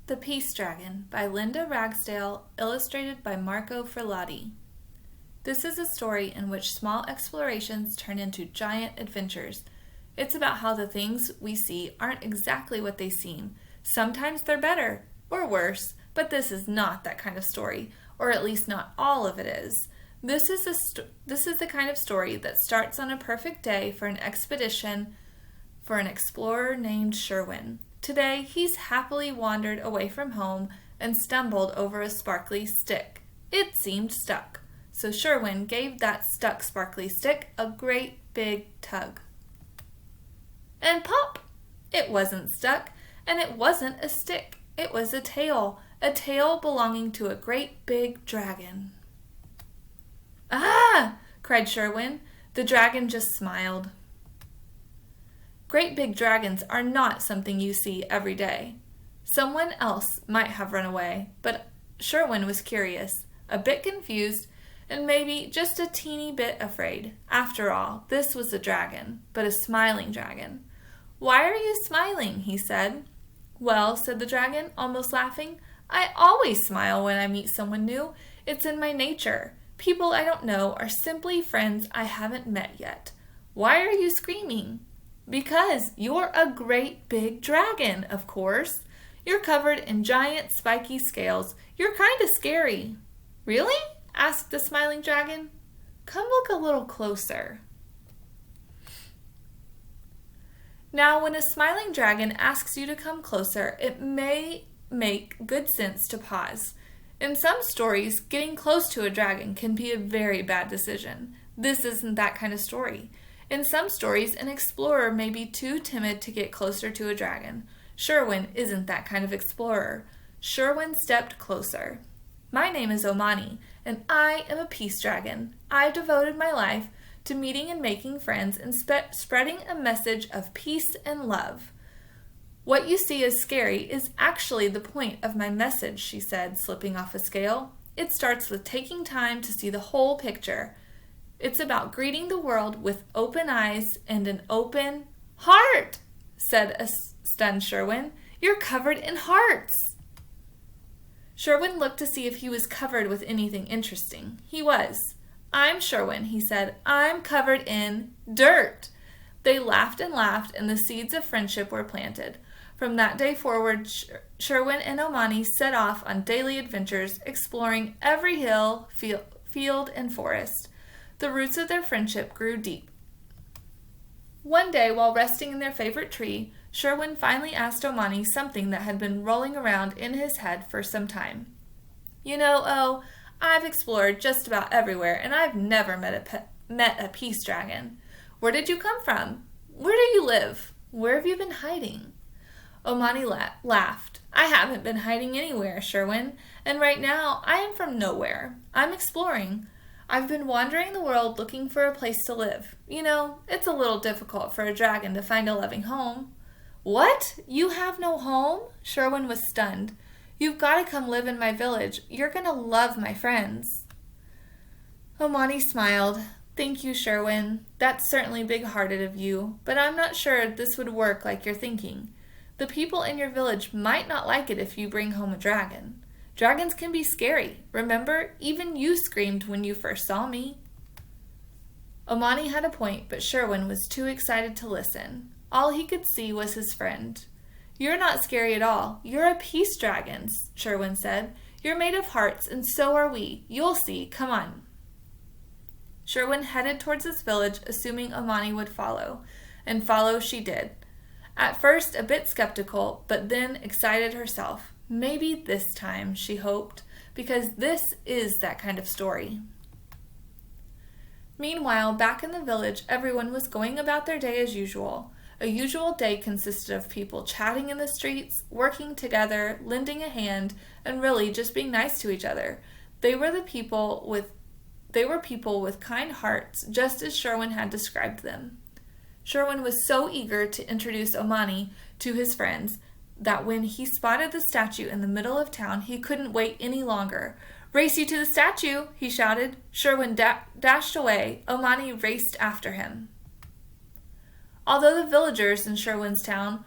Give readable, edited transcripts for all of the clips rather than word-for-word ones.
The Peace Dragon by Linda Ragsdale, illustrated by Marco Ferlati. This is a story in which small explorations turn into giant adventures. It's about how the things we see aren't exactly what they seem. Sometimes they're better, or worse, but this is not that kind of story, or at least not all of it is. This is the kind of story that starts on a perfect day for an expedition for an explorer named Sherwin. Today, he's happily wandered away from home and stumbled over a sparkly stick. It seemed stuck, so Sherwin gave that stuck sparkly stick a great big tug. And pop! It wasn't stuck, and it wasn't a stick. It was a tail belonging to a great big dragon. Ah! Cried Sherwin. The dragon just smiled. Great big dragons are not something you see every day. Someone else might have run away, but Sherwin was curious, a bit confused, and maybe just a teeny bit afraid. After all, this was a dragon, but a smiling dragon. "Why are you smiling?" he said. "Well," said the dragon, almost laughing, "I always smile when I meet someone new. It's in my nature. People I don't know are simply friends I haven't met yet. Why are you screaming?" "Because you're a great big dragon, of course. You're covered in giant spiky scales. You're kind of scary." "Really?" asked the smiling dragon. "Come look a little closer." Now, when a smiling dragon asks you to come closer, it may make good sense to pause. In some stories, getting close to a dragon can be a very bad decision. This isn't that kind of story. In some stories, an explorer may be too timid to get closer to a dragon. Sherwin isn't that kind of explorer. Sherwin stepped closer. "My name is Omani, and I am a peace dragon. I've devoted my life to meeting and making friends and spreading a message of peace and love. What you see as scary is actually the point of my message," she said, slipping off a scale. "It starts with taking time to see the whole picture. It's about greeting the world with open eyes and an open heart," said a stunned Sherwin. "You're covered in hearts." Sherwin looked to see if he was covered with anything interesting. He was. "I'm Sherwin," he said. "I'm covered in dirt." They laughed, and the seeds of friendship were planted. From that day forward, Sherwin and Omani set off on daily adventures, exploring every hill, field, and forest. The roots of their friendship grew deep. One day, while resting in their favorite tree, Sherwin finally asked Omani something that had been rolling around in his head for some time. I've explored just about everywhere, and I've never met a peace dragon. Where did you come from? Where do you live? Where have you been hiding?" Omani laughed. "I haven't been hiding anywhere, Sherwin, and right now I am from nowhere. I'm exploring. I've been wandering the world looking for a place to live. It's a little difficult for a dragon to find a loving home." "What? You have no home?" Sherwin was stunned. "You've got to come live in my village. You're going to love my friends." Omani smiled. "Thank you, Sherwin. That's certainly big-hearted of you, but I'm not sure this would work like you're thinking. The people in your village might not like it if you bring home a dragon. Dragons can be scary. Remember, even you screamed when you first saw me." Omani had a point, but Sherwin was too excited to listen. All he could see was his friend. "You're not scary at all. You're a peace dragon," Sherwin said. "You're made of hearts, and so are we. You'll see. Come on." Sherwin headed towards his village, assuming Omani would follow, and follow she did. At first a bit skeptical, but then excited herself. Maybe this time, she hoped, because this is that kind of story. Meanwhile, back in the village, everyone was going about their day as usual. A usual day consisted of people chatting in the streets, working together, lending a hand, and really just being nice to each other. They were people with kind hearts, just as Sherwin had described them. Sherwin was so eager to introduce Omani to his friends that when he spotted the statue in the middle of town, he couldn't wait any longer. "Race you to the statue!" he shouted. Sherwin dashed away. Omani raced after him. Although the villagers in Sherwin's town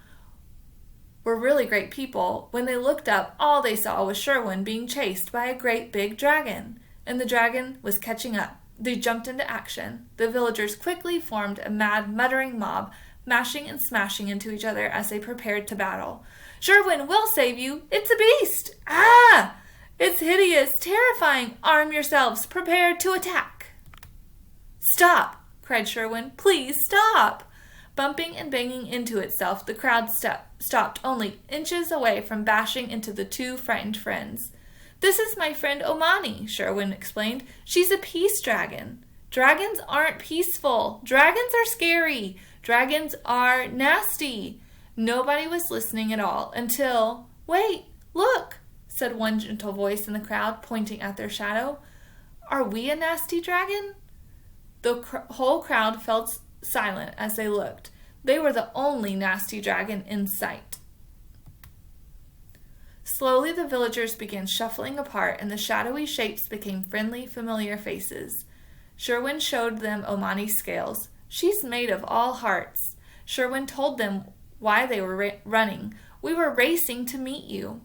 were really great people. When they looked up, all they saw was Sherwin being chased by a great big dragon, and the dragon was catching up. They jumped into action. The villagers quickly formed a mad, muttering mob, mashing and smashing into each other as they prepared to battle. "Sherwin, we'll save you! It's a beast! Ah! It's hideous, terrifying! Arm yourselves! Prepare to attack!" "Stop!" cried Sherwin. "Please stop!" Bumping and banging into itself, the crowd stopped only inches away from bashing into the two frightened friends. "This is my friend Omani," Sherwin explained. "She's a peace dragon." "Dragons aren't peaceful. Dragons are scary. Dragons are nasty." Nobody was listening at all until, "Wait, look," said one gentle voice in the crowd, pointing at their shadow. "Are we a nasty dragon?" The whole crowd fell silent as they looked. They were the only nasty dragon in sight. Slowly the villagers began shuffling apart, and the shadowy shapes became friendly, familiar faces. Sherwin showed them Omani's scales. "She's made of all hearts." Sherwin told them why they were running. "We were racing to meet you."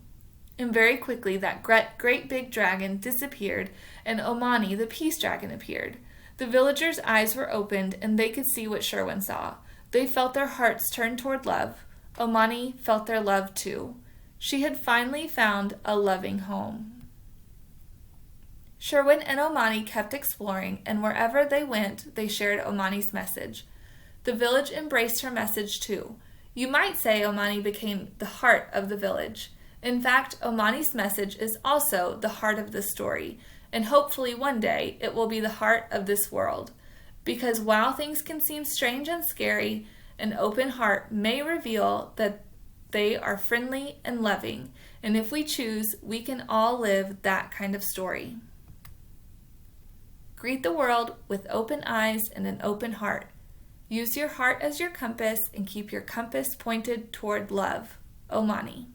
And very quickly that great big dragon disappeared, and Omani, the peace dragon, appeared. The villagers' eyes were opened, and they could see what Sherwin saw. They felt their hearts turn toward love. Omani felt their love too. She had finally found a loving home. Sherwin and Omani kept exploring, and wherever they went, they shared Omani's message. The village embraced her message too. You might say Omani became the heart of the village. In fact, Omani's message is also the heart of the story, and hopefully one day it will be the heart of this world. Because while things can seem strange and scary, an open heart may reveal that they are friendly and loving, and if we choose, we can all live that kind of story. Greet the world with open eyes and an open heart. Use your heart as your compass and keep your compass pointed toward love. Omani.